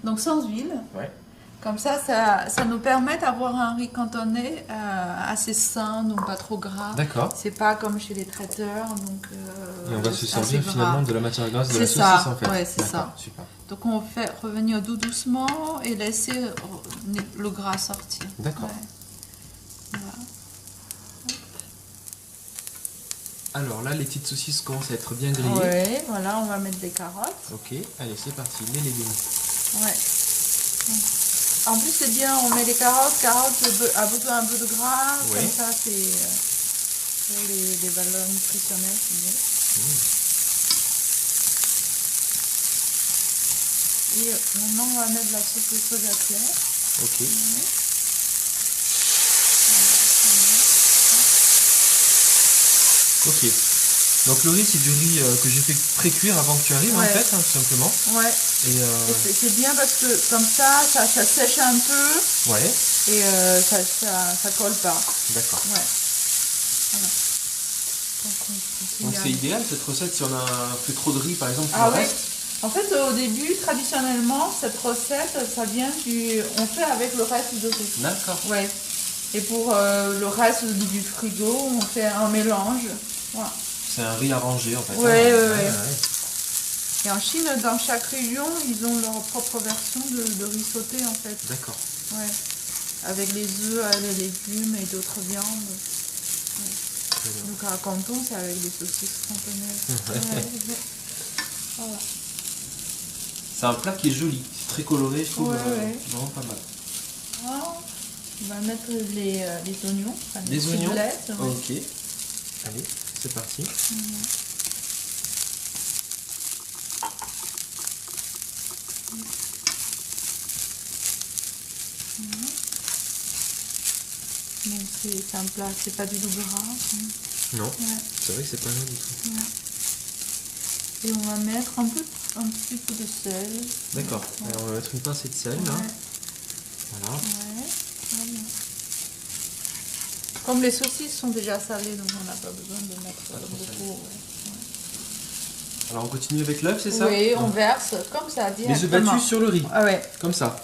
donc sans huile. Ouais. Comme ça nous permet d'avoir un riz cantonais assez sain, donc pas trop gras. D'accord. C'est pas comme chez les traiteurs, donc Et on va se assez servir gras. finalement de la matière grasse de la C'est saucisse ça, en fait. ouais, c'est ça. D'accord, super. Donc on fait revenir tout doucement et laisser le gras sortir. D'accord. Ouais. Voilà. Alors là, les petites saucisses commencent à être bien grillées. Ouais, voilà, on va mettre des carottes. Ok, allez, c'est parti, les légumes. Ouais. En plus, c'est bien, on met les carottes. Carottes a besoin un peu de gras. Ouais. Comme ça, c'est pour les valeurs nutritionnelles. Et maintenant, on va mettre la sauce de soja claire. Ok. Ouais. Ok. Donc le riz, c'est du riz que j'ai fait pré-cuire avant que tu arrives en Ouais. fait, tout simplement. Ouais. Et C'est bien parce que comme ça sèche un peu ouais, et ça colle pas. d'accord. Ouais. Voilà. Donc, on Donc continue c'est idéal cette recette si on a fait trop de riz par exemple pour Ah le oui. reste. En fait, au début, traditionnellement, cette recette, ça vient on fait avec le reste de riz. D'accord. Ouais. Et pour le reste du frigo, on fait un mélange. Voilà. C'est un riz arrangé en fait. Ouais, hein. ouais. Et en Chine, dans chaque région, ils ont leur propre version de riz sauté en fait. D'accord. Ouais. Avec les œufs, les légumes et d'autres viandes. Ouais. Donc à Canton, c'est avec des saucisses cantonaises. Ouais. Voilà. C'est un plat qui est joli, c'est très coloré, je trouve Ouais. vraiment pas mal. Alors, on va mettre les oignons. Enfin, Les oignons. ciboulettes, ouais. Ok. Allez, c'est parti. Donc c'est un plat, c'est pas du tout gras. Non, Ouais. c'est vrai que c'est pas mal du tout. Ouais. Et on va mettre un petit peu de sel. D'accord. Ouais. Alors on va mettre une pincée de sel là. Ouais. Voilà. Ouais. Voilà. Comme les saucisses sont déjà salées, donc on n'a pas besoin de mettre beaucoup. Ouais. Alors on continue avec l'œuf, c'est ça? Oui, on verse comme ça Les directement. œufs battus sur le riz, Ah ouais. comme ça.